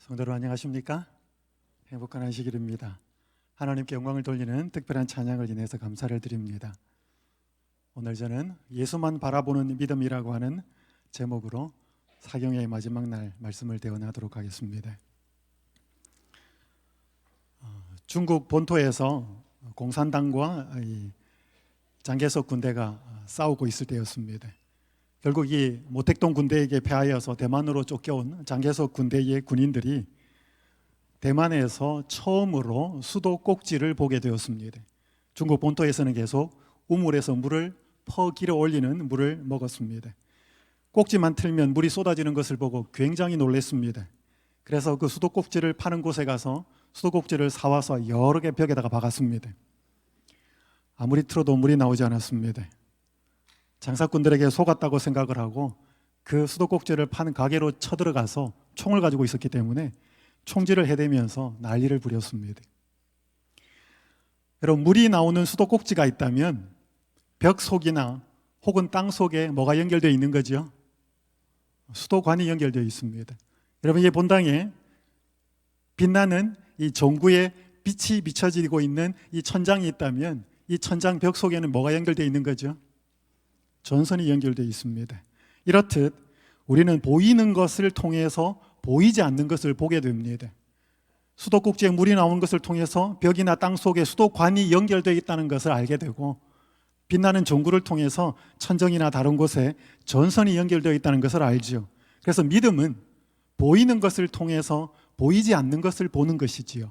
성도들 안녕하십니까? 행복한 안식일입니다. 하나님께 영광을 돌리는 특별한 찬양을 인해서 감사를 드립니다. 오늘 저는 예수만 바라보는 믿음이라고 하는 제목으로 사경의 마지막 날 말씀을 대언하도록 하겠습니다. 중국 본토에서 공산당과 장개석 군대가 싸우고 있을 때였습니다. 결국 이 모택동 군대에게 패하여서 대만으로 쫓겨온 장개석 군대의 군인들이 대만에서 처음으로 수도 꼭지를 보게 되었습니다. 중국 본토에서는 계속 우물에서 물을 퍼기려 올리는 물을 먹었습니다. 꼭지만 틀면 물이 쏟아지는 것을 보고 굉장히 놀랐습니다. 그래서 그 수도 꼭지를 파는 곳에 가서 수도 꼭지를 사와서 여러 개 벽에다가 박았습니다. 아무리 틀어도 물이 나오지 않았습니다. 장사꾼들에게 속았다고 생각을 하고 그 수도꼭지를 파는 가게로 쳐들어가서 총을 가지고 있었기 때문에 총질을 해대면서 난리를 부렸습니다. 여러분, 물이 나오는 수도꼭지가 있다면 벽 속이나 혹은 땅 속에 뭐가 연결되어 있는 거죠? 수도관이 연결되어 있습니다. 여러분, 이 본당에 빛나는 이 전구에 빛이 비춰지고 있는 이 천장이 있다면 이 천장 벽 속에는 뭐가 연결되어 있는 거죠? 전선이 연결되어 있습니다. 이렇듯 우리는 보이는 것을 통해서 보이지 않는 것을 보게 됩니다. 수도꼭지에 물이 나오는 것을 통해서 벽이나 땅 속에 수도관이 연결되어 있다는 것을 알게 되고, 빛나는 전구를 통해서 천정이나 다른 곳에 전선이 연결되어 있다는 것을 알죠. 그래서 믿음은 보이는 것을 통해서 보이지 않는 것을 보는 것이지요.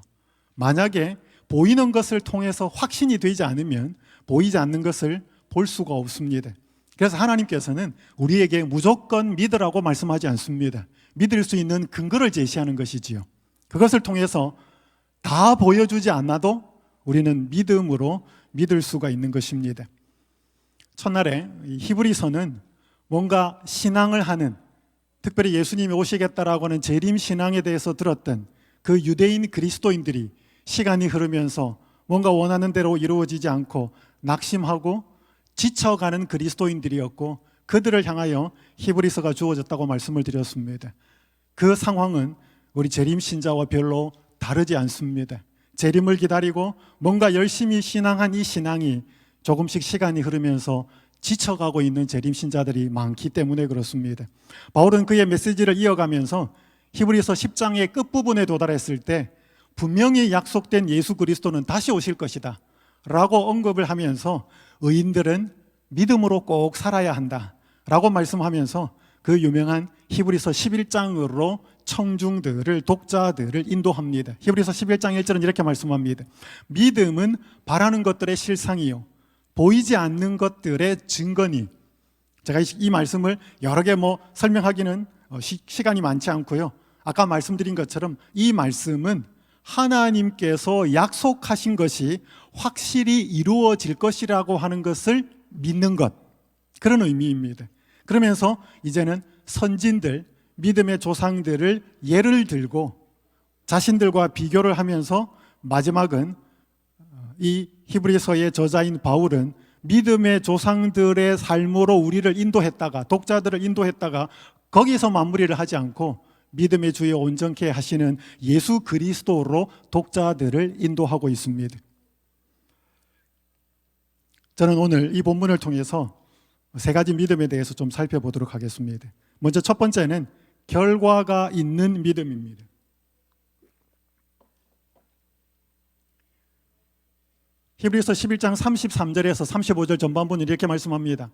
만약에 보이는 것을 통해서 확신이 되지 않으면 보이지 않는 것을 볼 수가 없습니다. 그래서 하나님께서는 우리에게 무조건 믿으라고 말씀하지 않습니다. 믿을 수 있는 근거를 제시하는 것이지요. 그것을 통해서 다 보여주지 않아도 우리는 믿음으로 믿을 수가 있는 것입니다. 첫날에 히브리서는 뭔가 신앙을 하는, 특별히 예수님이 오시겠다라고 하는 재림 신앙에 대해서 들었던 그 유대인 그리스도인들이 시간이 흐르면서 뭔가 원하는 대로 이루어지지 않고 낙심하고 지쳐가는 그리스도인들이었고, 그들을 향하여 히브리서가 주어졌다고 말씀을 드렸습니다. 그 상황은 우리 재림신자와 별로 다르지 않습니다. 재림을 기다리고 뭔가 열심히 신앙한 이 신앙이 조금씩 시간이 흐르면서 지쳐가고 있는 재림신자들이 많기 때문에 그렇습니다. 바울은 그의 메시지를 이어가면서 히브리서 10장의 끝부분에 도달했을 때 분명히 약속된 예수 그리스도는 다시 오실 것이다 라고 언급을 하면서 의인들은 믿음으로 꼭 살아야 한다 라고 말씀하면서 그 유명한 히브리서 11장으로 청중들을, 독자들을 인도합니다. 히브리서 11장 1절은 이렇게 말씀합니다. 믿음은 바라는 것들의 실상이요 보이지 않는 것들의 증거니. 제가 이 말씀을 여러 개 설명하기는 시간이 많지 않고요, 아까 말씀드린 것처럼 이 말씀은 하나님께서 약속하신 것이 확실히 이루어질 것이라고 하는 것을 믿는 것, 그런 의미입니다. 그러면서 이제는 선진들, 믿음의 조상들을 예를 들고 자신들과 비교를 하면서 마지막은 이 히브리서의 저자인 바울은 믿음의 조상들의 삶으로 우리를 인도했다가, 독자들을 인도했다가 거기서 마무리를 하지 않고 믿음의 주에 온전케 하시는 예수 그리스도로 독자들을 인도하고 있습니다. 저는 오늘 이 본문을 통해서 세 가지 믿음에 대해서 좀 살펴보도록 하겠습니다. 먼저 첫 번째는 결과가 있는 믿음입니다. 히브리서 11장 33절에서 35절 전반부는 이렇게 말씀합니다.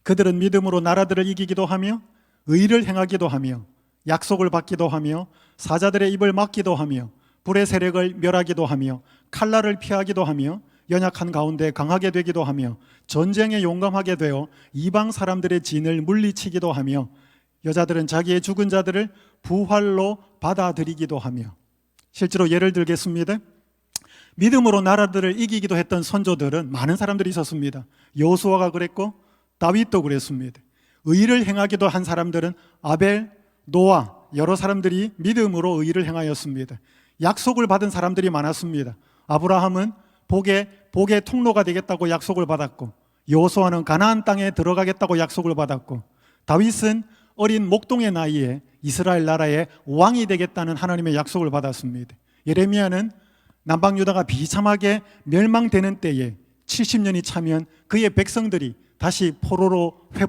그들은 믿음으로 나라들을 이기기도 하며 의를 행하기도 하며 약속을 받기도 하며 사자들의 입을 막기도 하며 불의 세력을 멸하기도 하며 칼날을 피하기도 하며 연약한 가운데 강하게 되기도 하며 전쟁에 용감하게 되어 이방 사람들의 진을 물리치기도 하며 여자들은 자기의 죽은 자들을 부활로 받아들이기도 하며. 실제로 예를 들겠습니다. 믿음으로 나라들을 이기기도 했던 선조들은 많은 사람들이 있었습니다. 여호수아가 그랬고 다윗도 그랬습니다. 의를 행하기도 한 사람들은 아벨, 노아, 여러 사람들이 믿음으로 의를 행하였습니다. 약속을 받은 사람들이 많았습니다. 아브라함은 복의 통로가 되겠다고 약속을 받았고, 여호수아는 가나안 땅에 들어가겠다고 약속을 받았고, 다윗은 어린 목동의 나이에 이스라엘 나라의 왕이 되겠다는 하나님의 약속을 받았습니다. 예레미야는 남방 유다가 비참하게 멸망되는 때에 70년이 차면 그의 백성들이 다시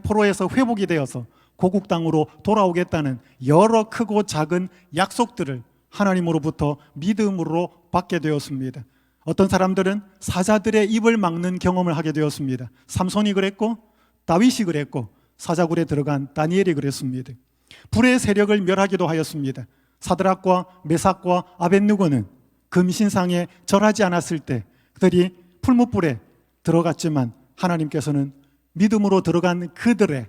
포로에서 회복이 되어서 고국 땅으로 돌아오겠다는 여러 크고 작은 약속들을 하나님으로부터 믿음으로 받게 되었습니다. 어떤 사람들은 사자들의 입을 막는 경험을 하게 되었습니다. 삼손이 그랬고 다윗이 그랬고 사자굴에 들어간 다니엘이 그랬습니다. 불의 세력을 멸하기도 하였습니다. 사드락과 메삭과 아벳느고는 금신상에 절하지 않았을 때 그들이 풀무불에 들어갔지만 하나님께서는 믿음으로 들어간 그들의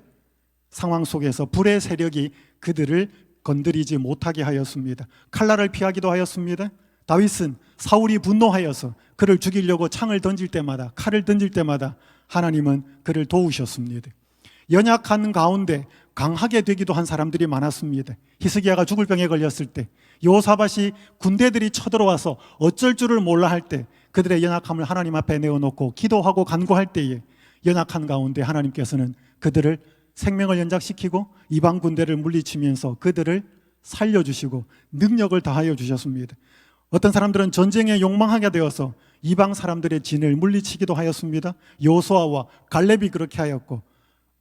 상황 속에서 불의 세력이 그들을 건드리지 못하게 하였습니다. 칼날을 피하기도 하였습니다. 다윗은 사울이 분노하여서 그를 죽이려고 칼을 던질 때마다 하나님은 그를 도우셨습니다. 연약한 가운데 강하게 되기도 한 사람들이 많았습니다. 히스기야가 죽을 병에 걸렸을 때, 여호사밧이 군대들이 쳐들어와서 어쩔 줄을 몰라 할 때 그들의 연약함을 하나님 앞에 내어놓고 기도하고 간구할 때에 연약한 가운데 하나님께서는 그들을 생명을 연장시키고 이방 군대를 물리치면서 그들을 살려주시고 능력을 더하여 주셨습니다. 어떤 사람들은 전쟁에 욕망하게 되어서 이방 사람들의 진을 물리치기도 하였습니다. 여호수아와 갈렙이 그렇게 하였고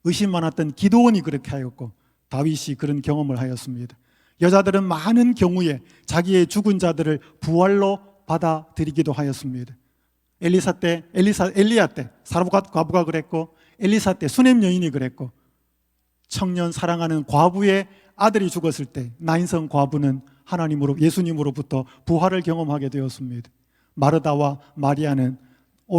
의심 많았던 기드온이 그렇게 하였고 다윗이 그런 경험을 하였습니다. 여자들은 많은 경우에 자기의 죽은 자들을 부활로 받아들이기도 하였습니다. 엘리야 때 사르밧 과부가 그랬고, 엘리사 때 수넴 여인이 그랬고, 청년 사랑하는 과부의 아들이 죽었을 때 나인성 과부는 예수님으로부터 부활을 경험하게 되었습니다. 마르다와 마리아는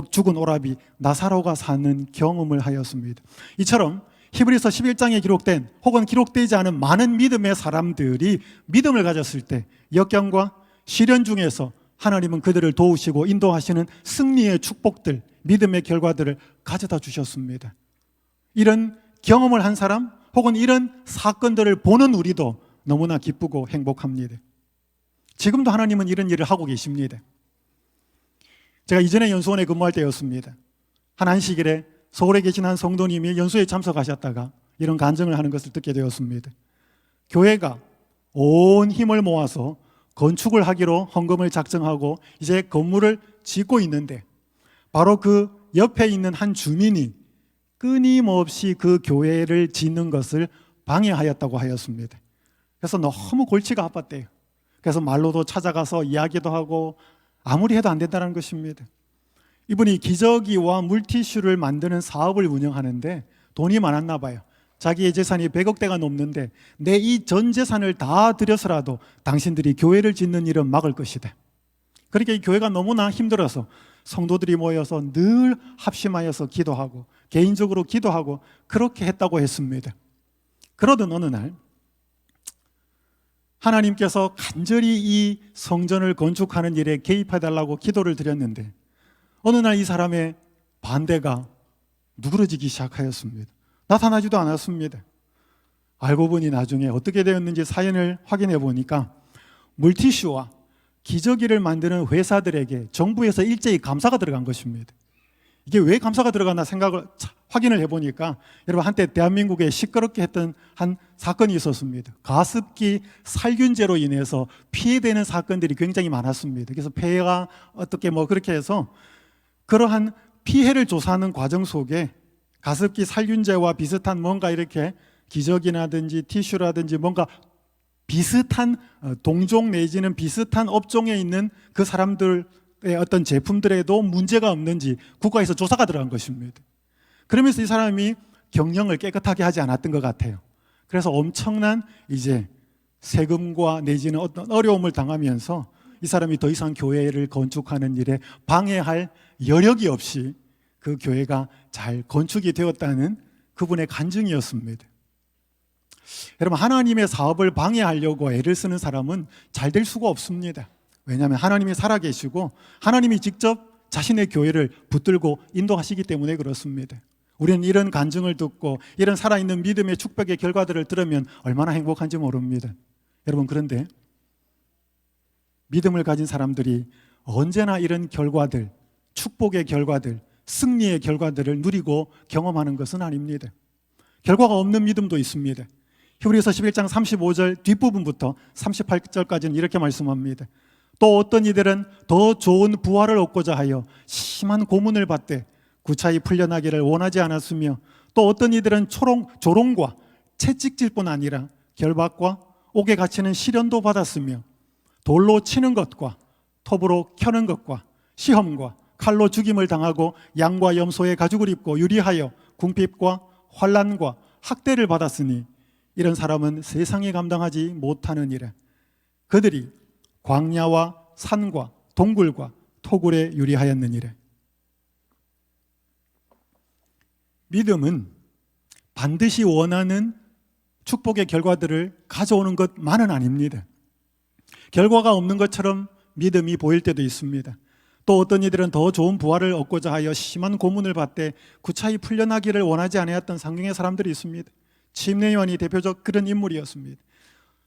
죽은 오라비 나사로가 사는 경험을 하였습니다. 이처럼 히브리서 11장에 기록된 혹은 기록되지 않은 많은 믿음의 사람들이 믿음을 가졌을 때 역경과 시련 중에서 하나님은 그들을 도우시고 인도하시는 승리의 축복들, 믿음의 결과들을 가져다 주셨습니다. 이런 경험을 한 사람 혹은 이런 사건들을 보는 우리도 너무나 기쁘고 행복합니다. 지금도 하나님은 이런 일을 하고 계십니다. 제가 이전에 연수원에 근무할 때였습니다. 한 안식일에 서울에 계신 한 성도님이 연수에 참석하셨다가 이런 간증을 하는 것을 듣게 되었습니다. 교회가 온 힘을 모아서 건축을 하기로 헌금을 작정하고 이제 건물을 짓고 있는데 바로 그 옆에 있는 한 주민이 끊임없이 그 교회를 짓는 것을 방해하였다고 하였습니다. 그래서 너무 골치가 아팠대요. 그래서 말로도 찾아가서 이야기도 하고 아무리 해도 안 된다는 것입니다. 이분이 기저귀와 물티슈를 만드는 사업을 운영하는데 돈이 많았나 봐요. 자기의 재산이 100억대가 넘는데 내 이 전 재산을 다 들여서라도 당신들이 교회를 짓는 일은 막을 것이다. 그러니까 이 교회가 너무나 힘들어서 성도들이 모여서 늘 합심하여서 기도하고 개인적으로 기도하고 그렇게 했다고 했습니다. 그러던 어느 날 하나님께서 간절히 이 성전을 건축하는 일에 개입해달라고 기도를 드렸는데 어느 날 이 사람의 반대가 누그러지기 시작하였습니다. 나타나지도 않았습니다. 알고 보니 나중에 어떻게 되었는지 사연을 확인해 보니까 물티슈와 기저귀를 만드는 회사들에게 정부에서 일제히 감사가 들어간 것입니다. 이게 왜 감사가 들어갔나 확인을 해보니까 여러분 한때 대한민국에 시끄럽게 했던 한 사건이 있었습니다. 가습기 살균제로 인해서 피해되는 사건들이 굉장히 많았습니다. 그래서 폐해가 어떻게 그렇게 해서 그러한 피해를 조사하는 과정 속에 가습기 살균제와 비슷한 뭔가 이렇게 기저귀라든지 티슈라든지 뭔가 비슷한 동종 내지는 비슷한 업종에 있는 그 사람들의 어떤 제품들에도 문제가 없는지 국가에서 조사가 들어간 것입니다. 그러면서 이 사람이 경영을 깨끗하게 하지 않았던 것 같아요. 그래서 엄청난 이제 세금과 내지는 어떤 어려움을 당하면서 이 사람이 더 이상 교회를 건축하는 일에 방해할 여력이 없이 그 교회가 잘 건축이 되었다는 그분의 간증이었습니다. 여러분, 하나님의 사업을 방해하려고 애를 쓰는 사람은 잘 될 수가 없습니다. 왜냐하면 하나님이 살아계시고 하나님이 직접 자신의 교회를 붙들고 인도하시기 때문에 그렇습니다. 우리는 이런 간증을 듣고 이런 살아있는 믿음의 축복의 결과들을 들으면 얼마나 행복한지 모릅니다. 여러분, 그런데 믿음을 가진 사람들이 언제나 이런 결과들, 축복의 결과들, 승리의 결과들을 누리고 경험하는 것은 아닙니다. 결과가 없는 믿음도 있습니다. 히브리서 11장 35절 뒷부분부터 38절까지는 이렇게 말씀합니다. 또 어떤 이들은 더 좋은 부활을 얻고자 하여 심한 고문을 받되 구차히 풀려나기를 원하지 않았으며, 또 어떤 이들은 조롱과 채찍질뿐 아니라 결박과 옥에 갇히는 시련도 받았으며, 돌로 치는 것과 톱으로 켜는 것과 시험과 칼로 죽임을 당하고 양과 염소의 가죽을 입고 유리하여 궁핍과 환난과 학대를 받았으니, 이런 사람은 세상에 감당하지 못하는 일에 그들이 광야와 산과 동굴과 토굴에 유리하였느니라. 믿음은 반드시 원하는 축복의 결과들을 가져오는 것만은 아닙니다. 결과가 없는 것처럼 믿음이 보일 때도 있습니다. 또 어떤 이들은 더 좋은 부활을 얻고자 하여 심한 고문을 받되 구차히 풀려나기를 원하지 아니하였던 상경의 사람들이 있습니다. 침례요한이 대표적 그런 인물이었습니다.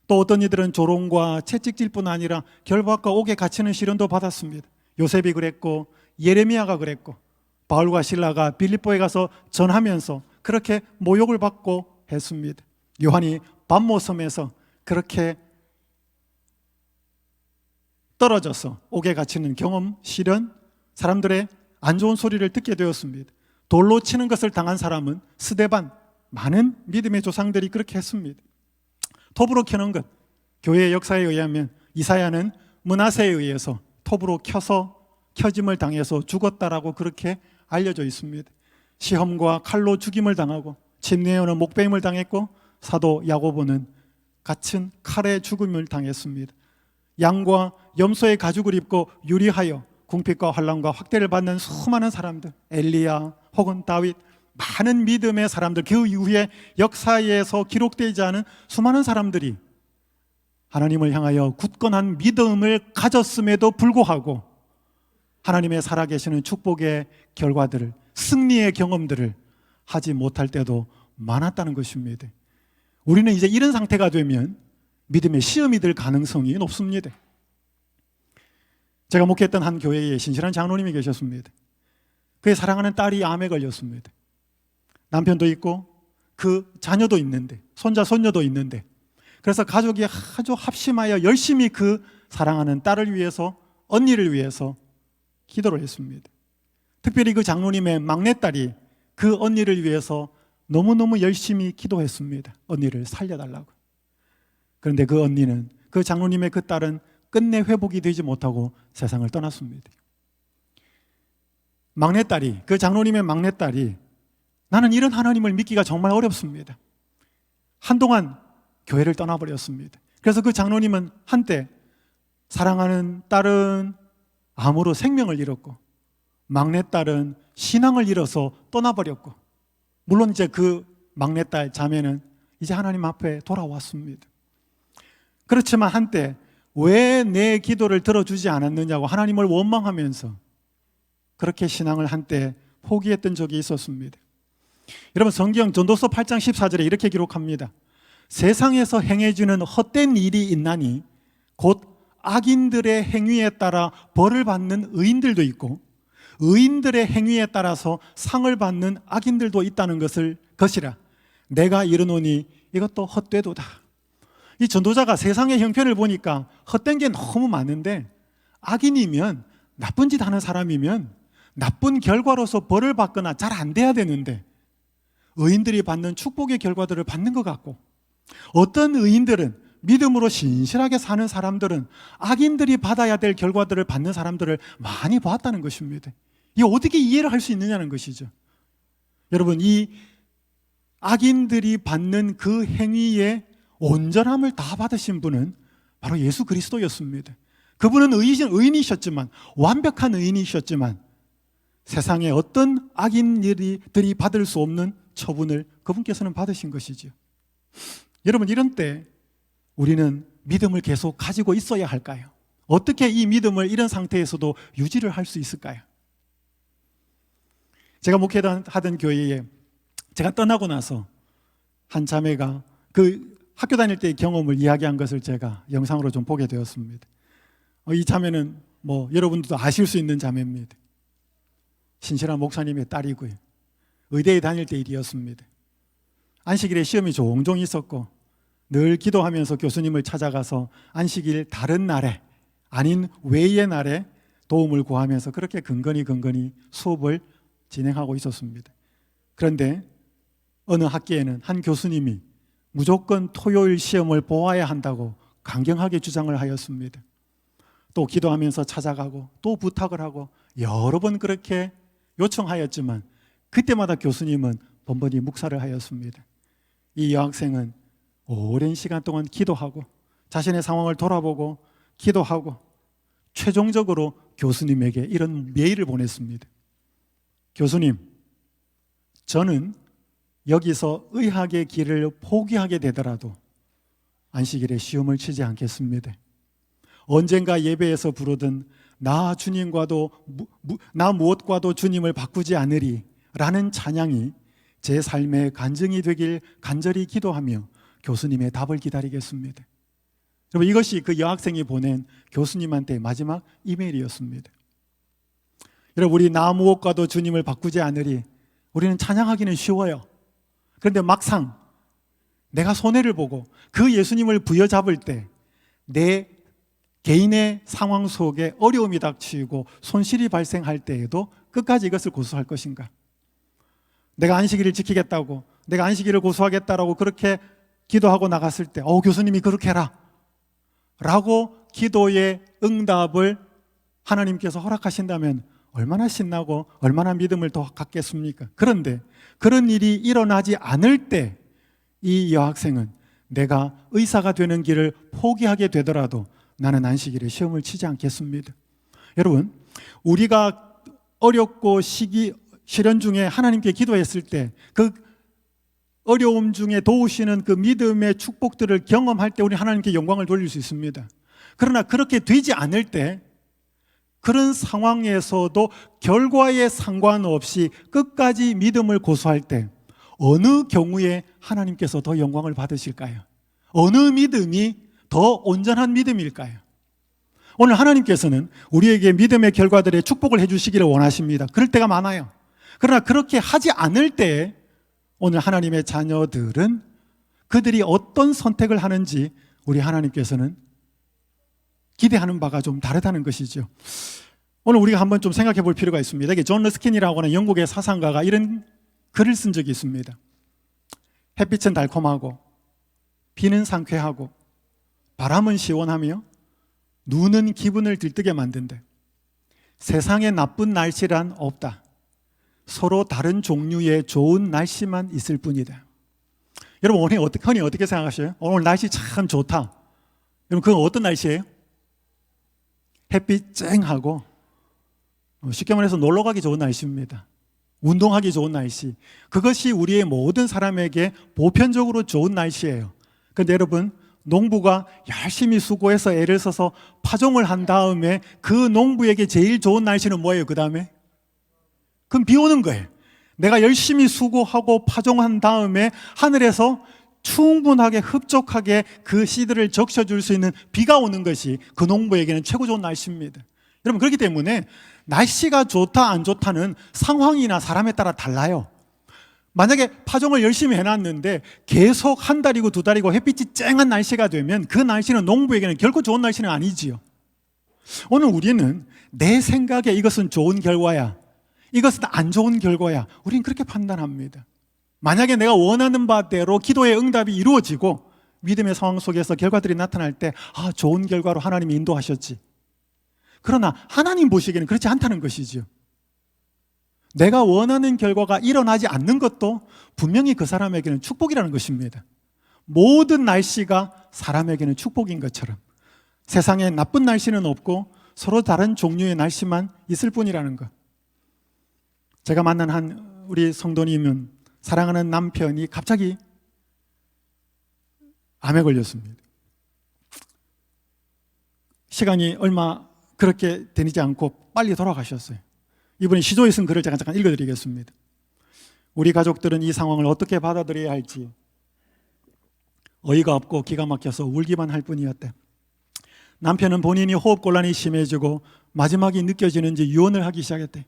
또 어떤 이들은 조롱과 채찍질뿐 아니라 결박과 옥에 갇히는 시련도 받았습니다. 요셉이 그랬고 예레미야가 그랬고 바울과 실라가 빌립보에 가서 전하면서 그렇게 모욕을 받고 했습니다. 요한이 밤모섬에서 그렇게 떨어져서 옥에 갇히는 경험, 시련, 사람들의 안 좋은 소리를 듣게 되었습니다. 돌로 치는 것을 당한 사람은 스데반, 많은 믿음의 조상들이 그렇게 했습니다. 톱으로 켜는 것, 교회의 역사에 의하면 이사야는 므낫세에 의해서 톱으로 켜짐을 당해서 죽었다라고 그렇게 알려져 있습니다. 시험과 칼로 죽임을 당하고 침례요한은 목베임을 당했고 사도 야고보는 갇힌 칼에 죽음을 당했습니다. 양과 염소의 가죽을 입고 유리하여 궁핍과 환난과 학대를 받는 수많은 사람들, 엘리야 혹은 다윗, 많은 믿음의 사람들, 그 이후에 역사에서 기록되지 않은 수많은 사람들이 하나님을 향하여 굳건한 믿음을 가졌음에도 불구하고 하나님의 살아계시는 축복의 결과들을, 승리의 경험들을 하지 못할 때도 많았다는 것입니다. 우리는 이제 이런 상태가 되면 믿음의 시험이 될 가능성이 높습니다. 제가 목회했던 한 교회에 신실한 장로님이 계셨습니다. 그의 사랑하는 딸이 암에 걸렸습니다. 남편도 있고 그 자녀도 있는데, 손자 손녀도 있는데, 그래서 가족이 아주 합심하여 열심히 그 사랑하는 딸을 위해서, 언니를 위해서 기도를 했습니다. 특별히 그 장로님의 막내딸이 그 언니를 위해서 너무너무 열심히 기도했습니다. 언니를 살려달라고. 그런데 그 언니는, 그 장로님의 그 딸은 끝내 회복이 되지 못하고 세상을 떠났습니다. 막내딸이, 그 장로님의 막내딸이, 나는 이런 하나님을 믿기가 정말 어렵습니다. 한동안 교회를 떠나버렸습니다. 그래서 그 장로님은 한때 사랑하는 딸은 암으로 생명을 잃었고 막내딸은 신앙을 잃어서 떠나버렸고, 물론 이제 그 막내딸 자매는 이제 하나님 앞에 돌아왔습니다. 그렇지만 한때 왜 내 기도를 들어주지 않았느냐고 하나님을 원망하면서 그렇게 신앙을 한때 포기했던 적이 있었습니다. 여러분, 성경 전도서 8장 14절에 이렇게 기록합니다. 세상에서 행해지는 헛된 일이 있나니 곧 악인들의 행위에 따라 벌을 받는 의인들도 있고 의인들의 행위에 따라서 상을 받는 악인들도 있다는 것이라. 내가 이르노니 이것도 헛되도다. 이 전도자가 세상의 형편을 보니까 헛된 게 너무 많은데, 악인이면, 나쁜 짓 하는 사람이면 나쁜 결과로서 벌을 받거나 잘 안 돼야 되는데 의인들이 받는 축복의 결과들을 받는 것 같고, 어떤 의인들은, 믿음으로 신실하게 사는 사람들은 악인들이 받아야 될 결과들을 받는 사람들을 많이 보았다는 것입니다. 이게 어떻게 이해를 할 수 있느냐는 것이죠. 여러분, 이 악인들이 받는 그 행위의 온전함을 다 받으신 분은 바로 예수 그리스도였습니다. 그분은 의인이셨지만, 완벽한 의인이셨지만 세상에 어떤 악인들이 받을 수 없는 처분을 그분께서는 받으신 것이죠. 여러분, 이런 때 우리는 믿음을 계속 가지고 있어야 할까요? 어떻게 이 믿음을 이런 상태에서도 유지를 할 수 있을까요? 제가 목회하던 교회에 제가 떠나고 나서 한 자매가 그 학교 다닐 때의 경험을 이야기한 것을 제가 영상으로 좀 보게 되었습니다. 이 자매는 여러분들도 아실 수 있는 자매입니다. 신실한 목사님의 딸이고요. 의대에 다닐 때 일이었습니다. 안식일에 시험이 종종 있었고 늘 기도하면서 교수님을 찾아가서 안식일 다른 날에 아닌 외의 날에 도움을 구하면서 그렇게 근근히 수업을 진행하고 있었습니다. 그런데 어느 학기에는 한 교수님이 무조건 토요일 시험을 보아야 한다고 강경하게 주장을 하였습니다. 또 기도하면서 찾아가고 또 부탁을 하고 여러 번 그렇게 요청하였지만 그때마다 교수님은 번번이 묵살을 하였습니다. 이 여학생은 오랜 시간 동안 기도하고 자신의 상황을 돌아보고 기도하고 최종적으로 교수님에게 이런 메일을 보냈습니다. 교수님, 저는 여기서 의학의 길을 포기하게 되더라도 안식일에 시험을 치지 않겠습니다. 언젠가 예배에서 부르던 나 무엇과도 주님을 바꾸지 않으리 라는 찬양이 제 삶의 간증이 되길 간절히 기도하며 교수님의 답을 기다리겠습니다. 여러분, 이것이 그 여학생이 보낸 교수님한테 마지막 이메일이었습니다. 여러분, 우리 나 무엇과도 주님을 바꾸지 않으리, 우리는 찬양하기는 쉬워요. 그런데 막상 내가 손해를 보고 그 예수님을 부여잡을 때 내 개인의 상황 속에 어려움이 닥치고 손실이 발생할 때에도 끝까지 이것을 고수할 것인가? 내가 안식일을 지키겠다고, 내가 안식일을 고수하겠다라고 그렇게 기도하고 나갔을 때 교수님이 그렇게 해라 라고 기도의 응답을 하나님께서 허락하신다면 얼마나 신나고 얼마나 믿음을 더 갖겠습니까? 그런데 그런 일이 일어나지 않을 때 이 여학생은 내가 의사가 되는 길을 포기하게 되더라도 나는 안식일에 시험을 치지 않겠습니다. 여러분, 우리가 어렵고 시련 중에 하나님께 기도했을 때 그 어려움 중에 도우시는 그 믿음의 축복들을 경험할 때 우리 하나님께 영광을 돌릴 수 있습니다. 그러나 그렇게 되지 않을 때, 그런 상황에서도 결과에 상관없이 끝까지 믿음을 고수할 때 어느 경우에 하나님께서 더 영광을 받으실까요? 어느 믿음이 더 온전한 믿음일까요? 오늘 하나님께서는 우리에게 믿음의 결과들의 축복을 해주시기를 원하십니다. 그럴 때가 많아요. 그러나 그렇게 하지 않을 때 오늘 하나님의 자녀들은 그들이 어떤 선택을 하는지 우리 하나님께서는 기대하는 바가 좀 다르다는 것이죠. 오늘 우리가 한번 좀 생각해 볼 필요가 있습니다. 이게 존 러스킨이라고 하는 영국의 사상가가 이런 글을 쓴 적이 있습니다. 햇빛은 달콤하고 비는 상쾌하고 바람은 시원하며 눈은 기분을 들뜨게 만든다. 세상에 나쁜 날씨란 없다. 서로 다른 종류의 좋은 날씨만 있을 뿐이다. 여러분, 흔히 어떻게 생각하셔요? 오늘 날씨 참 좋다. 여러분, 그건 어떤 날씨예요? 햇빛 쨍하고 쉽게 말해서 놀러 가기 좋은 날씨입니다. 운동하기 좋은 날씨. 그것이 우리의 모든 사람에게 보편적으로 좋은 날씨예요. 그런데 여러분, 농부가 열심히 수고해서 애를 써서 파종을 한 다음에 그 농부에게 제일 좋은 날씨는 뭐예요? 그 다음에? 그럼 비 오는 거예요. 내가 열심히 수고하고 파종한 다음에 하늘에서 충분하게 흡족하게 그 씨들을 적셔줄 수 있는 비가 오는 것이 그 농부에게는 최고 좋은 날씨입니다. 여러분, 그렇기 때문에 날씨가 좋다 안 좋다는 상황이나 사람에 따라 달라요. 만약에 파종을 열심히 해놨는데 계속 한 달이고 두 달이고 햇빛이 쨍한 날씨가 되면 그 날씨는 농부에게는 결코 좋은 날씨는 아니지요. 오늘 우리는 내 생각에 이것은 좋은 결과야, 이것은 안 좋은 결과야, 우리는 그렇게 판단합니다. 만약에 내가 원하는 바대로 기도의 응답이 이루어지고 믿음의 상황 속에서 결과들이 나타날 때 좋은 결과로 하나님이 인도하셨지. 그러나 하나님 보시기에는 그렇지 않다는 것이죠. 내가 원하는 결과가 일어나지 않는 것도 분명히 그 사람에게는 축복이라는 것입니다. 모든 날씨가 사람에게는 축복인 것처럼 세상에 나쁜 날씨는 없고 서로 다른 종류의 날씨만 있을 뿐이라는 것. 제가 만난 한 우리 성도님은 사랑하는 남편이 갑자기 암에 걸렸습니다. 시간이 얼마 그렇게 되지 않고 빨리 돌아가셨어요. 이분이 시조에 쓴 글을 제가 잠깐 읽어드리겠습니다. 우리 가족들은 이 상황을 어떻게 받아들여야 할지 어이가 없고 기가 막혀서 울기만 할 뿐이었대. 남편은 본인이 호흡곤란이 심해지고 마지막이 느껴지는지 유언을 하기 시작했대.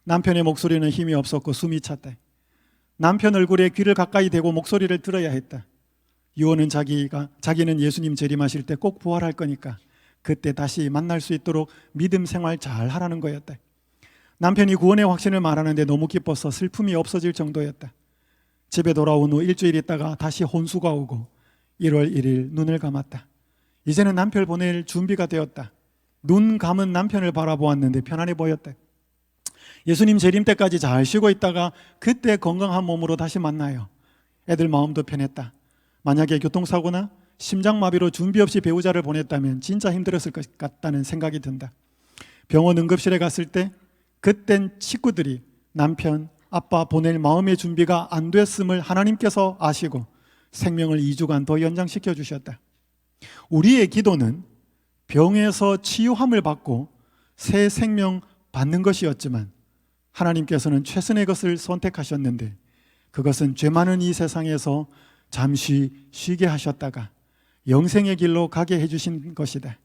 남편의 목소리는 힘이 없었고 숨이 찼대. 남편 얼굴에 귀를 가까이 대고 목소리를 들어야 했다. 유언은 자기는 예수님 재림하실 때 꼭 부활할 거니까 그때 다시 만날 수 있도록 믿음 생활 잘 하라는 거였다. 남편이 구원의 확신을 말하는데 너무 기뻐서 슬픔이 없어질 정도였다. 집에 돌아온 후 일주일 있다가 다시 혼수가 오고 1월 1일 눈을 감았다. 이제는 남편을 보낼 준비가 되었다. 눈 감은 남편을 바라보았는데 편안해 보였다. 예수님 재림 때까지 잘 쉬고 있다가 그때 건강한 몸으로 다시 만나요. 애들 마음도 편했다. 만약에 교통사고나 심장마비로 준비 없이 배우자를 보냈다면 진짜 힘들었을 것 같다는 생각이 든다. 병원 응급실에 갔을 때 그땐 식구들이 남편, 아빠 보낼 마음의 준비가 안 됐음을 하나님께서 아시고 생명을 2주간 더 연장시켜 주셨다. 우리의 기도는 병에서 치유함을 받고 새 생명 받는 것이었지만 하나님께서는 최선의 것을 선택하셨는데 그것은 죄 많은 이 세상에서 잠시 쉬게 하셨다가 영생의 길로 가게 해주신 것이다.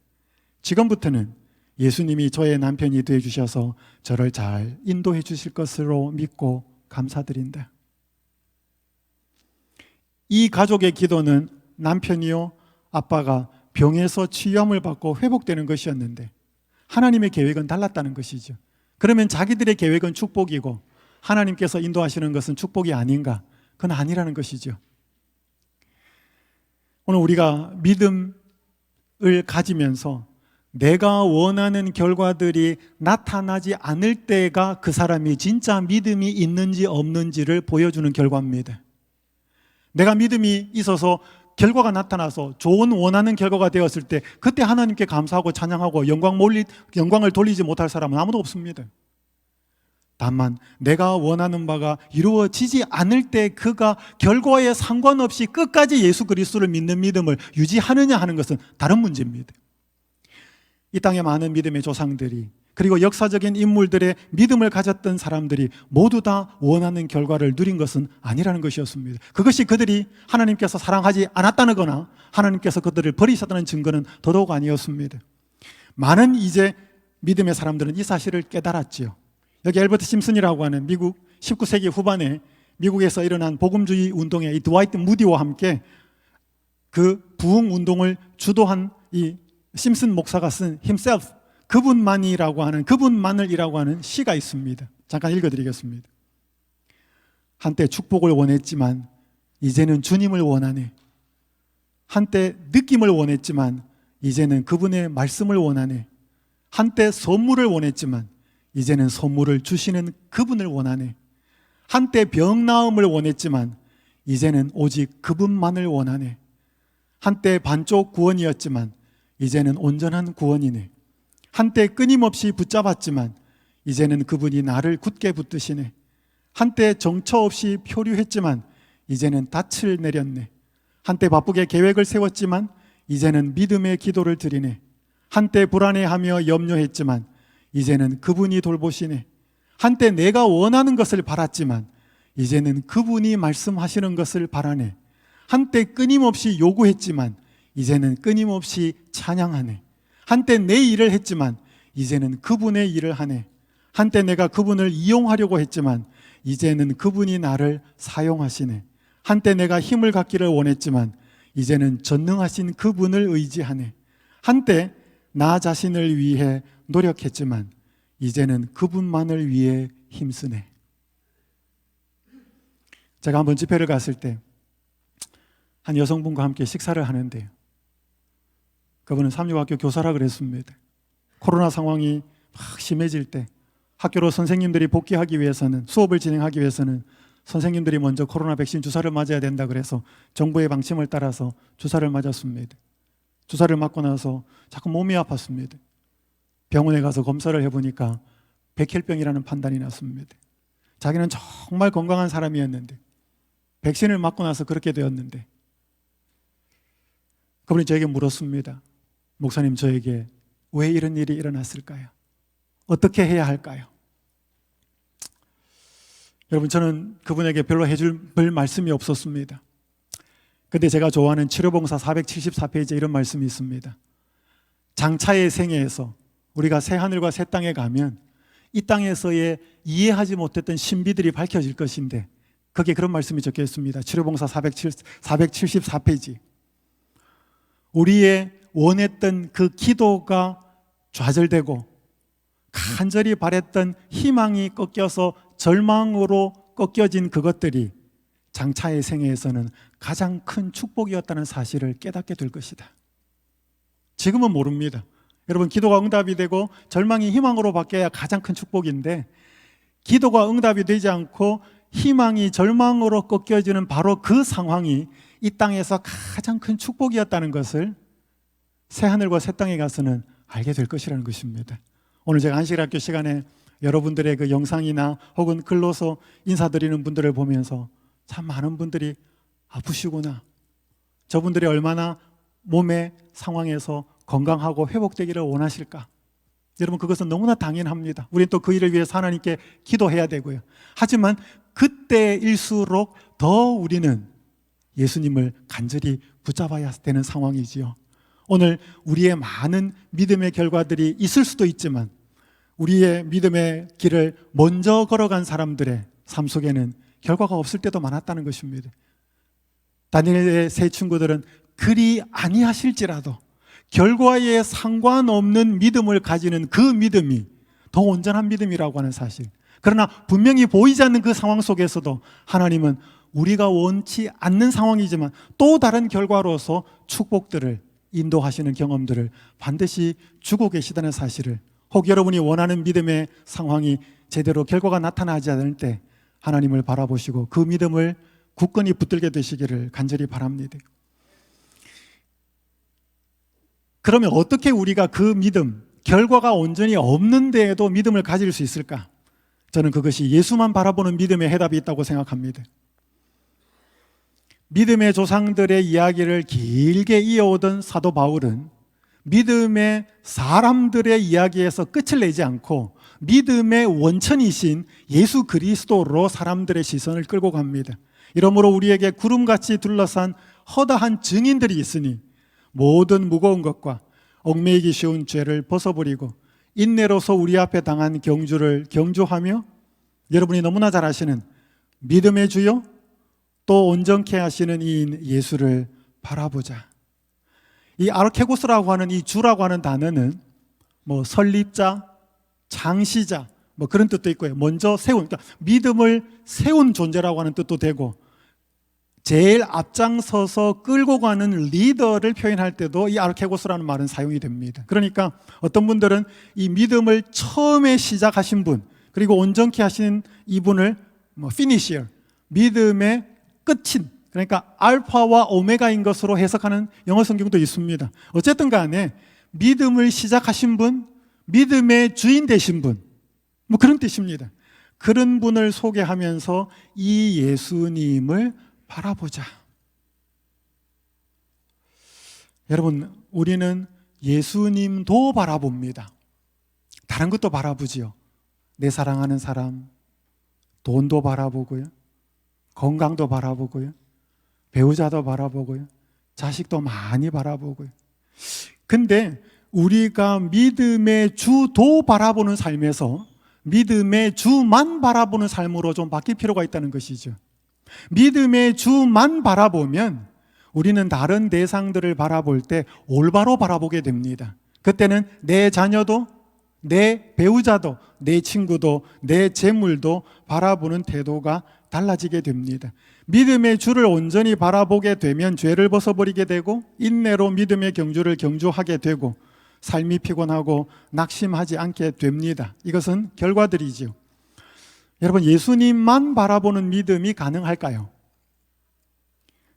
지금부터는 예수님이 저의 남편이 되어 주셔서 저를 잘 인도해 주실 것으로 믿고 감사드린다. 이 가족의 기도는 남편이요 아빠가 병에서 치유함을 받고 회복되는 것이었는데 하나님의 계획은 달랐다는 것이죠. 그러면 자기들의 계획은 축복이고 하나님께서 인도하시는 것은 축복이 아닌가? 그건 아니라는 것이죠. 오늘 우리가 믿음을 가지면서 내가 원하는 결과들이 나타나지 않을 때가 그 사람이 진짜 믿음이 있는지 없는지를 보여주는 결과입니다. 내가 믿음이 있어서 결과가 나타나서 좋은 원하는 결과가 되었을 때 그때 하나님께 감사하고 찬양하고 영광을 돌리지 못할 사람은 아무도 없습니다. 다만 내가 원하는 바가 이루어지지 않을 때 그가 결과에 상관없이 끝까지 예수 그리스도를 믿는 믿음을 유지하느냐 하는 것은 다른 문제입니다. 이 땅에 많은 믿음의 조상들이 그리고 역사적인 인물들의 믿음을 가졌던 사람들이 모두 다 원하는 결과를 누린 것은 아니라는 것이었습니다. 그것이 그들이 하나님께서 사랑하지 않았다는 거나 하나님께서 그들을 버리셨다는 증거는 더더욱 아니었습니다. 많은 이제 믿음의 사람들은 이 사실을 깨달았지요. 여기 엘버트 심슨이라고 하는 미국 19세기 후반에 미국에서 일어난 복음주의 운동의 이 드와이트 무디와 함께 그 부흥 운동을 주도한 이 심슨 목사가 쓴 himself, 그분만을이라고 하는 시가 있습니다. 잠깐 읽어드리겠습니다. 한때 축복을 원했지만 이제는 주님을 원하네. 한때 느낌을 원했지만 이제는 그분의 말씀을 원하네. 한때 선물을 원했지만 이제는 선물을 주시는 그분을 원하네. 한때 병 나음을 원했지만 이제는 오직 그분만을 원하네. 한때 반쪽 구원이었지만 이제는 온전한 구원이네. 한때 끊임없이 붙잡았지만 이제는 그분이 나를 굳게 붙드시네. 한때 정처 없이 표류했지만 이제는 닻을 내렸네. 한때 바쁘게 계획을 세웠지만 이제는 믿음의 기도를 드리네. 한때 불안해하며 염려했지만 이제는 그분이 돌보시네. 한때 내가 원하는 것을 바랐지만 이제는 그분이 말씀하시는 것을 바라네. 한때 끊임없이 요구했지만 이제는 끊임없이 찬양하네. 한때 내 일을 했지만 이제는 그분의 일을 하네. 한때 내가 그분을 이용하려고 했지만 이제는 그분이 나를 사용하시네. 한때 내가 힘을 갖기를 원했지만 이제는 전능하신 그분을 의지하네. 한때 나 자신을 위해 노력했지만 이제는 그분만을 위해 힘쓰네. 제가 한번 집회를 갔을 때 한 여성분과 함께 식사를 하는데요, 그분은 삼육학교 교사라 그랬습니다. 코로나 상황이 막 심해질 때 학교로 선생님들이 복귀하기 위해서는, 수업을 진행하기 위해서는 선생님들이 먼저 코로나 백신 주사를 맞아야 된다 그래서 정부의 방침을 따라서 주사를 맞았습니다. 주사를 맞고 나서 자꾸 몸이 아팠습니다. 병원에 가서 검사를 해보니까 백혈병이라는 판단이 났습니다. 자기는 정말 건강한 사람이었는데 백신을 맞고 나서 그렇게 되었는데, 그분이 저에게 물었습니다. 목사님, 저에게 왜 이런 일이 일어났을까요? 어떻게 해야 할까요? 여러분, 저는 그분에게 별로 해줄 말씀이 없었습니다. 근데 제가 좋아하는 치료봉사 474페이지에 이런 말씀이 있습니다. 장차의 생애에서 우리가 새 하늘과 새 땅에 가면 이 땅에서의 이해하지 못했던 신비들이 밝혀질 것인데 거기에 그런 말씀이 적혀 있습니다. 치료봉사 474페이지. 우리의 원했던 그 기도가 좌절되고 간절히 바랬던 희망이 꺾여서 절망으로 꺾여진 그것들이 장차의 생애에서는 가장 큰 축복이었다는 사실을 깨닫게 될 것이다. 지금은 모릅니다. 여러분, 기도가 응답이 되고 절망이 희망으로 바뀌어야 가장 큰 축복인데, 기도가 응답이 되지 않고 희망이 절망으로 꺾여지는 바로 그 상황이 이 땅에서 가장 큰 축복이었다는 것을 새하늘과 새 땅에 가서는 알게 될 것이라는 것입니다. 오늘 제가 안식일학교 시간에 여러분들의 그 영상이나 혹은 글로서 인사드리는 분들을 보면서 참 많은 분들이 아프시구나, 저분들이 얼마나 몸의 상황에서 건강하고 회복되기를 원하실까. 여러분, 그것은 너무나 당연합니다. 우리는 또 그 일을 위해서 하나님께 기도해야 되고요. 하지만 그때일수록 더 우리는 예수님을 간절히 붙잡아야 되는 상황이지요. 오늘 우리의 많은 믿음의 결과들이 있을 수도 있지만 우리의 믿음의 길을 먼저 걸어간 사람들의 삶 속에는 결과가 없을 때도 많았다는 것입니다. 다니엘의 세 친구들은 그리 아니하실지라도 결과에 상관없는 믿음을 가지는 그 믿음이 더 온전한 믿음이라고 하는 사실. 그러나 분명히 보이지 않는 그 상황 속에서도 하나님은 우리가 원치 않는 상황이지만 또 다른 결과로서 축복들을 인도하시는 경험들을 반드시 주고 계시다는 사실을, 혹 여러분이 원하는 믿음의 상황이 제대로 결과가 나타나지 않을 때 하나님을 바라보시고 그 믿음을 굳건히 붙들게 되시기를 간절히 바랍니다. 그러면 어떻게 우리가 그 믿음, 결과가 온전히 없는 데에도 믿음을 가질 수 있을까? 저는 그것이 예수만 바라보는 믿음의 해답이 있다고 생각합니다. 믿음의 조상들의 이야기를 길게 이어오던 사도 바울은 믿음의 사람들의 이야기에서 끝을 내지 않고 믿음의 원천이신 예수 그리스도로 사람들의 시선을 끌고 갑니다. 이러므로 우리에게 구름같이 둘러싼 허다한 증인들이 있으니 모든 무거운 것과 얽매이기 쉬운 죄를 벗어버리고 인내로서 우리 앞에 당한 경주를 경주하며 여러분이 너무나 잘 아시는 믿음의 주요 또 온전케 하시는 이인 예수를 바라보자. 이 아르케고스라고 하는 이 주라고 하는 단어는 뭐 설립자, 창시자 뭐 그런 뜻도 있고요. 먼저 세운, 그러니까 믿음을 세운 존재라고 하는 뜻도 되고, 제일 앞장서서 끌고 가는 리더를 표현할 때도 이 아르케고스라는 말은 사용이 됩니다. 그러니까 어떤 분들은 이 믿음을 처음에 시작하신 분, 그리고 온전케 하신 이분을 뭐 피니시어, 믿음의 끝인, 그러니까 알파와 오메가인 것으로 해석하는 영어 성경도 있습니다. 어쨌든 간에 믿음을 시작하신 분, 믿음의 주인 되신 분, 뭐 그런 뜻입니다. 그런 분을 소개하면서 이 예수님을 바라보자. 여러분, 우리는 예수님도 바라봅니다. 다른 것도 바라보지요. 내 사랑하는 사람, 돈도 바라보고요, 건강도 바라보고요, 배우자도 바라보고요, 자식도 많이 바라보고요. 근데 우리가 믿음의 주도 바라보는 삶에서 믿음의 주만 바라보는 삶으로 좀 바뀔 필요가 있다는 것이죠. 믿음의 주만 바라보면 우리는 다른 대상들을 바라볼 때 올바로 바라보게 됩니다. 그때는 내 자녀도, 내 배우자도, 내 친구도, 내 재물도 바라보는 태도가 달라지게 됩니다. 믿음의 주를 온전히 바라보게 되면 죄를 벗어버리게 되고 인내로 믿음의 경주를 경주하게 되고 삶이 피곤하고 낙심하지 않게 됩니다. 이것은 결과들이지요. 여러분, 예수님만 바라보는 믿음이 가능할까요?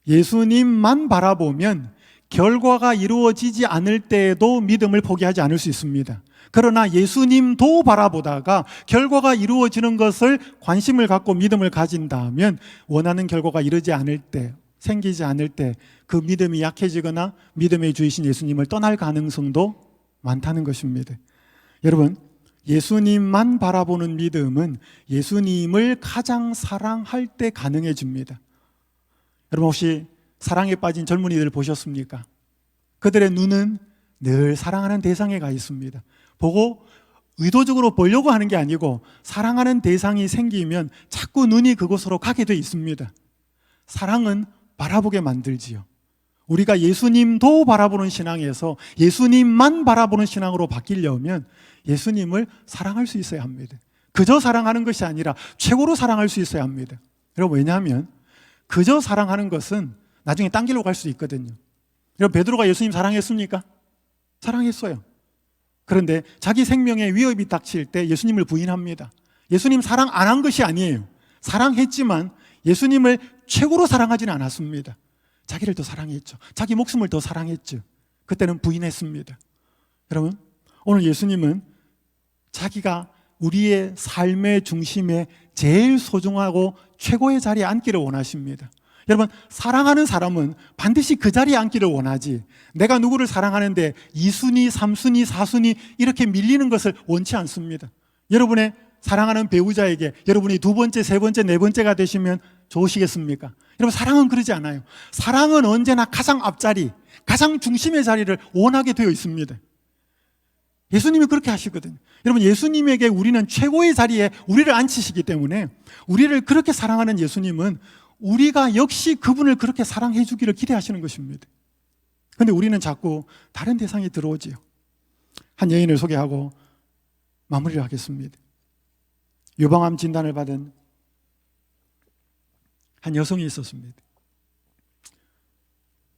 예수님만 바라보면 결과가 이루어지지 않을 때에도 믿음을 포기하지 않을 수 있습니다. 그러나 예수님도 바라보다가 결과가 이루어지는 것을 관심을 갖고 믿음을 가진다면 원하는 결과가 이루어지지 않을 때, 생기지 않을 때 그 믿음이 약해지거나 믿음의 주이신 예수님을 떠날 가능성도 많다는 것입니다. 여러분, 예수님만 바라보는 믿음은 예수님을 가장 사랑할 때 가능해집니다. 여러분, 혹시 사랑에 빠진 젊은이들 보셨습니까? 그들의 눈은 늘 사랑하는 대상에 가 있습니다. 보고 의도적으로 보려고 하는 게 아니고 사랑하는 대상이 생기면 자꾸 눈이 그곳으로 가게 돼 있습니다. 사랑은 바라보게 만들지요. 우리가 예수님도 바라보는 신앙에서 예수님만 바라보는 신앙으로 바뀌려면 예수님을 사랑할 수 있어야 합니다. 그저 사랑하는 것이 아니라 최고로 사랑할 수 있어야 합니다. 여러분, 왜냐하면 그저 사랑하는 것은 나중에 딴 길로 갈 수 있거든요. 여러분, 베드로가 예수님 사랑했습니까? 사랑했어요. 그런데 자기 생명에 위협이 닥칠 때 예수님을 부인합니다. 예수님 사랑 안 한 것이 아니에요. 사랑했지만 예수님을 최고로 사랑하지는 않았습니다. 자기를 더 사랑했죠. 자기 목숨을 더 사랑했죠. 그때는 부인했습니다. 여러분, 오늘 예수님은 자기가 우리의 삶의 중심에 제일 소중하고 최고의 자리에 앉기를 원하십니다. 여러분, 사랑하는 사람은 반드시 그 자리에 앉기를 원하지, 내가 누구를 사랑하는데 2순위, 3순위, 4순위 이렇게 밀리는 것을 원치 않습니다. 여러분의 사랑하는 배우자에게 여러분이 두 번째, 세 번째, 네 번째가 되시면 좋으시겠습니까? 여러분, 사랑은 그러지 않아요. 사랑은 언제나 가장 앞자리, 가장 중심의 자리를 원하게 되어 있습니다. 예수님이 그렇게 하시거든요. 여러분, 예수님에게 우리는 최고의 자리에 우리를 앉히시기 때문에 우리를 그렇게 사랑하는 예수님은 우리가 역시 그분을 그렇게 사랑해 주기를 기대하시는 것입니다. 그런데 우리는 자꾸 다른 대상이 들어오지요. 한 여인을 소개하고 마무리를 하겠습니다. 유방암 진단을 받은 한 여성이 있었습니다.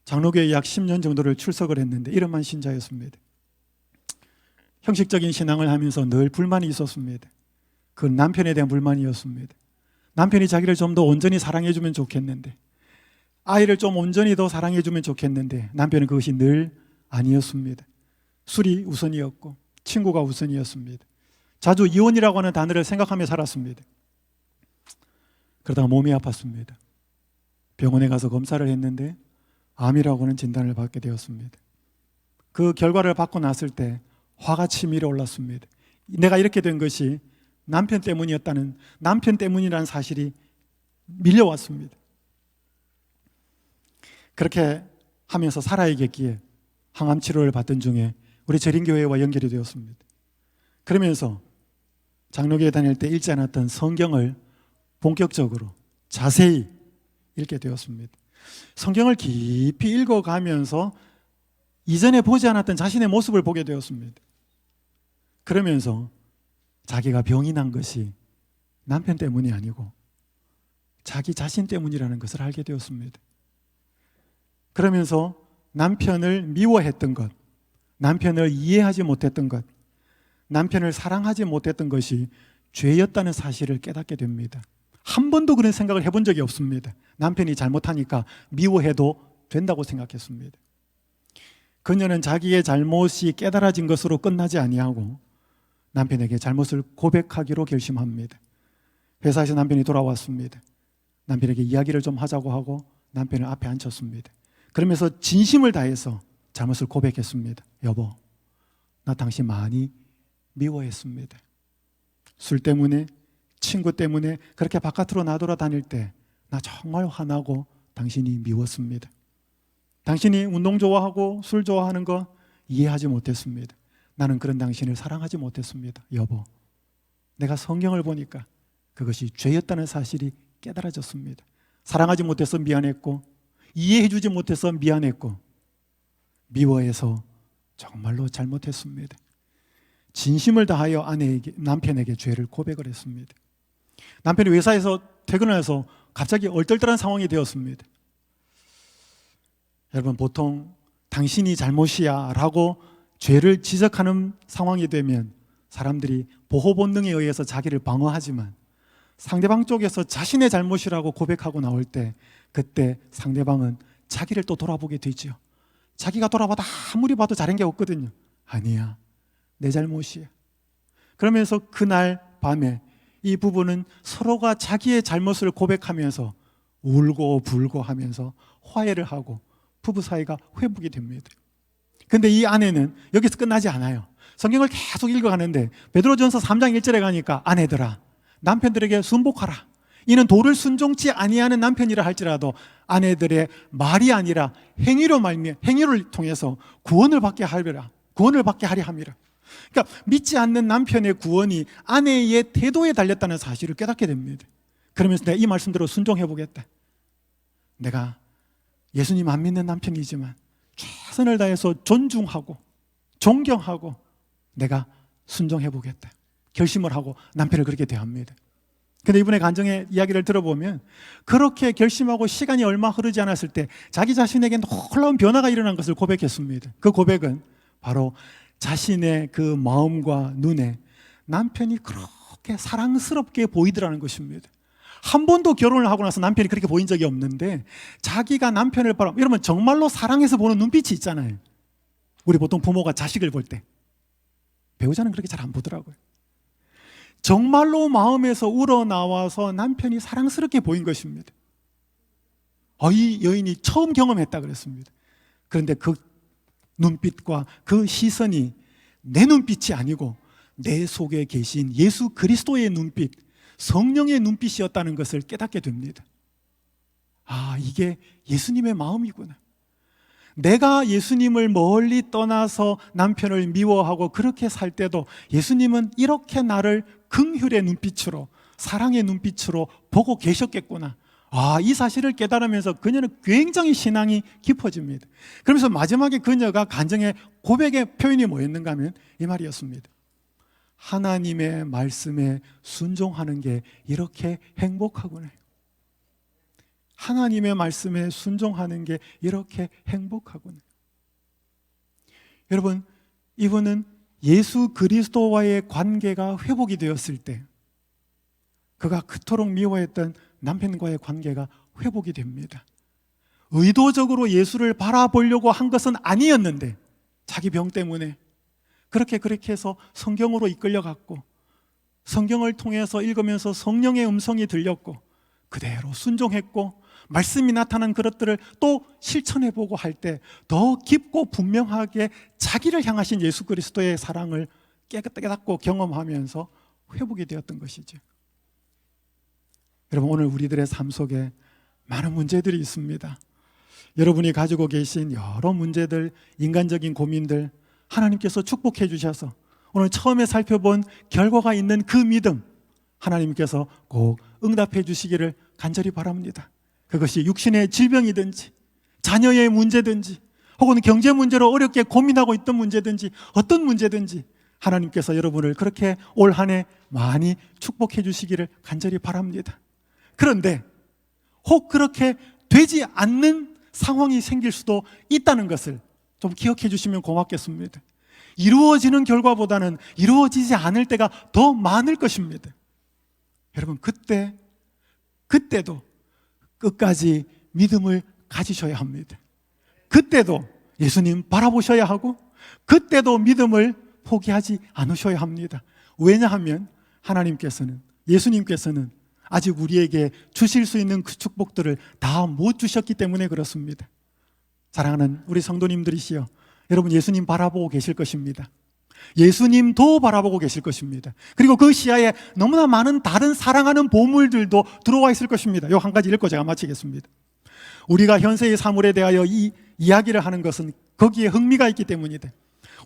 장로교에 약 10년 정도를 출석을 했는데 이름만 신자였습니다. 형식적인 신앙을 하면서 늘 불만이 있었습니다. 그 남편에 대한 불만이었습니다. 남편이 자기를 좀 더 온전히 사랑해주면 좋겠는데, 아이를 좀 온전히 더 사랑해주면 좋겠는데 남편은 그것이 늘 아니었습니다. 술이 우선이었고 친구가 우선이었습니다. 자주 이혼이라고 하는 단어를 생각하며 살았습니다. 그러다가 몸이 아팠습니다. 병원에 가서 검사를 했는데 암이라고 하는 진단을 받게 되었습니다. 그 결과를 받고 났을 때 화가 치밀어 올랐습니다. 내가 이렇게 된 것이 남편 때문이었다는, 남편 때문이라는 사실이 밀려왔습니다. 그렇게 하면서 살아야겠기에 항암 치료를 받던 중에 우리 재림교회와 연결이 되었습니다. 그러면서 장로교회 다닐 때 읽지 않았던 성경을 본격적으로 자세히 읽게 되었습니다. 성경을 깊이 읽어가면서 이전에 보지 않았던 자신의 모습을 보게 되었습니다. 그러면서 자기가 병이 난 것이 남편 때문이 아니고 자기 자신 때문이라는 것을 알게 되었습니다. 그러면서 남편을 미워했던 것, 남편을 이해하지 못했던 것, 남편을 사랑하지 못했던 것이 죄였다는 사실을 깨닫게 됩니다. 한 번도 그런 생각을 해본 적이 없습니다. 남편이 잘못하니까 미워해도 된다고 생각했습니다. 그녀는 자기의 잘못이 깨달아진 것으로 끝나지 아니하고 남편에게 잘못을 고백하기로 결심합니다. 회사에서 남편이 돌아왔습니다. 남편에게 이야기를 좀 하자고 하고 남편을 앞에 앉혔습니다. 그러면서 진심을 다해서 잘못을 고백했습니다. 여보, 나 당신 많이 미워했습니다. 술 때문에, 친구 때문에 그렇게 바깥으로 나돌아다닐 때 나 정말 화나고 당신이 미웠습니다. 당신이 운동 좋아하고 술 좋아하는 거 이해하지 못했습니다. 나는 그런 당신을 사랑하지 못했습니다. 여보, 내가 성경을 보니까 그것이 죄였다는 사실이 깨달아졌습니다. 사랑하지 못해서 미안했고, 이해해주지 못해서 미안했고, 미워해서 정말로 잘못했습니다. 진심을 다하여 남편에게 죄를 고백을 했습니다. 남편이 회사에서 퇴근해서 갑자기 얼떨떨한 상황이 되었습니다. 여러분, 보통 당신이 잘못이야 라고 죄를 지적하는 상황이 되면 사람들이 보호 본능에 의해서 자기를 방어하지만 상대방 쪽에서 자신의 잘못이라고 고백하고 나올 때 그때 상대방은 자기를 또 돌아보게 되죠. 자기가 돌아봐도 아무리 봐도 잘한 게 없거든요. 아니야, 내 잘못이야. 그러면서 그날 밤에 이 부부는 서로가 자기의 잘못을 고백하면서 울고 불고 하면서 화해를 하고 부부 사이가 회복이 됩니다. 근데 이 아내는 여기서 끝나지 않아요. 성경을 계속 읽어가는데 베드로전서 3장 1절에 가니까 아내들아, 남편들에게 순복하라. 이는 도를 순종치 아니하는 남편이라 할지라도 아내들의 말이 아니라 행위를 통해서 구원을 받게 하리라. 구원을 받게 하려 함이라. 그러니까 믿지 않는 남편의 구원이 아내의 태도에 달렸다는 사실을 깨닫게 됩니다. 그러면서 내가 이 말씀대로 순종해 보겠다. 내가 예수님 안 믿는 남편이지만 최선을 다해서 존중하고 존경하고 내가 순종해 보겠다. 결심을 하고 남편을 그렇게 대합니다. 근데 이분의 간증의 이야기를 들어보면 그렇게 결심하고 시간이 얼마 흐르지 않았을 때 자기 자신에게 놀라운 변화가 일어난 것을 고백했습니다. 그 고백은 바로 자신의 그 마음과 눈에 남편이 그렇게 사랑스럽게 보이더라는 것입니다. 한 번도 결혼을 하고 나서 남편이 그렇게 보인 적이 없는데 자기가 남편을 바라보면, 여러분 정말로 사랑해서 보는 눈빛이 있잖아요. 우리 보통 부모가 자식을 볼 때 배우자는 그렇게 잘 안 보더라고요. 정말로 마음에서 우러나와서 남편이 사랑스럽게 보인 것입니다. 이 여인이 처음 경험했다 그랬습니다. 그런데 그 눈빛과 그 시선이 내 눈빛이 아니고 내 속에 계신 예수 그리스도의 눈빛, 성령의 눈빛이었다는 것을 깨닫게 됩니다. 이게 예수님의 마음이구나. 내가 예수님을 멀리 떠나서 남편을 미워하고 그렇게 살 때도 예수님은 이렇게 나를 긍휼의 눈빛으로, 사랑의 눈빛으로 보고 계셨겠구나. 이 사실을 깨달으면서 그녀는 굉장히 신앙이 깊어집니다. 그러면서 마지막에 그녀가 간증의 고백의 표현이 뭐였는가 하면 이 말이었습니다. 하나님의 말씀에 순종하는 게 이렇게 행복하구나. 하나님의 말씀에 순종하는 게 이렇게 행복하구나. 여러분, 이분은 예수 그리스도와의 관계가 회복이 되었을 때 그가 그토록 미워했던 남편과의 관계가 회복이 됩니다. 의도적으로 예수를 바라보려고 한 것은 아니었는데 자기 병 때문에 그렇게 해서 성경으로 이끌려갔고 성경을 통해서 읽으면서 성령의 음성이 들렸고 그대로 순종했고 말씀이 나타난 그것들을 또 실천해보고 할 때 더 깊고 분명하게 자기를 향하신 예수 그리스도의 사랑을 깨닫고 경험하면서 회복이 되었던 것이죠. 여러분, 오늘 우리들의 삶 속에 많은 문제들이 있습니다. 여러분이 가지고 계신 여러 문제들, 인간적인 고민들 하나님께서 축복해 주셔서 오늘 처음에 살펴본 결과가 있는 그 믿음 하나님께서 꼭 응답해 주시기를 간절히 바랍니다. 그것이 육신의 질병이든지 자녀의 문제든지 혹은 경제 문제로 어렵게 고민하고 있던 문제든지 어떤 문제든지 하나님께서 여러분을 그렇게 올 한 해 많이 축복해 주시기를 간절히 바랍니다. 그런데 혹 그렇게 되지 않는 상황이 생길 수도 있다는 것을 좀 기억해 주시면 고맙겠습니다. 이루어지는 결과보다는 이루어지지 않을 때가 더 많을 것입니다. 여러분, 그때도 끝까지 믿음을 가지셔야 합니다. 그때도 예수님 바라보셔야 하고 그때도 믿음을 포기하지 않으셔야 합니다. 왜냐하면 하나님께서는, 예수님께서는 아직 우리에게 주실 수 있는 그 축복들을 다 못 주셨기 때문에 그렇습니다. 사랑하는 우리 성도님들이시여, 여러분 예수님 바라보고 계실 것입니다. 예수님도 바라보고 계실 것입니다. 그리고 그 시야에 너무나 많은 다른 사랑하는 보물들도 들어와 있을 것입니다. 요 한 가지 읽고 제가 마치겠습니다. 우리가 현세의 사물에 대하여 이 이야기를 하는 것은 거기에 흥미가 있기 때문이다.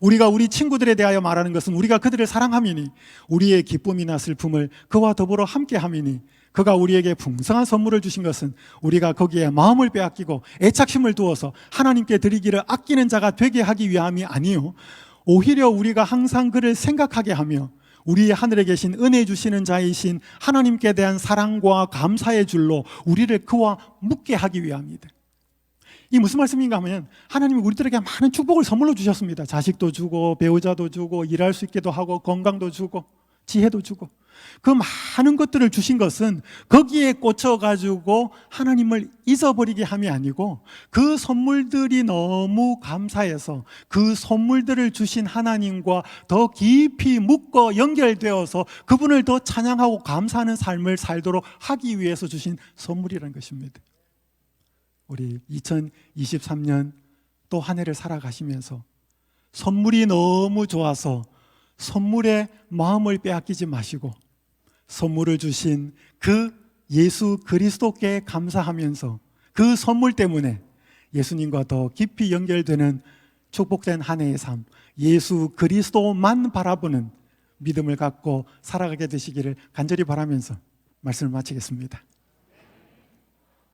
우리가 우리 친구들에 대하여 말하는 것은 우리가 그들을 사랑함이니 우리의 기쁨이나 슬픔을 그와 더불어 함께함이니 그가 우리에게 풍성한 선물을 주신 것은 우리가 거기에 마음을 빼앗기고 애착심을 두어서 하나님께 드리기를 아끼는 자가 되게 하기 위함이 아니요 오히려 우리가 항상 그를 생각하게 하며 우리 하늘에 계신 은혜 주시는 자이신 하나님께 대한 사랑과 감사의 줄로 우리를 그와 묶게 하기 위함이다. 이 무슨 말씀인가 하면 하나님이 우리들에게 많은 축복을 선물로 주셨습니다. 자식도 주고 배우자도 주고 일할 수 있게도 하고 건강도 주고 지혜도 주고 그 많은 것들을 주신 것은 거기에 꽂혀가지고 하나님을 잊어버리게 함이 아니고 그 선물들이 너무 감사해서 그 선물들을 주신 하나님과 더 깊이 묶어 연결되어서 그분을 더 찬양하고 감사하는 삶을 살도록 하기 위해서 주신 선물이라는 것입니다. 우리 2023년 또 한 해를 살아가시면서 선물이 너무 좋아서 선물에 마음을 빼앗기지 마시고 선물을 주신 그 예수 그리스도께 감사하면서 그 선물 때문에 예수님과 더 깊이 연결되는 축복된 한 해의 삶, 예수 그리스도만 바라보는 믿음을 갖고 살아가게 되시기를 간절히 바라면서 말씀을 마치겠습니다.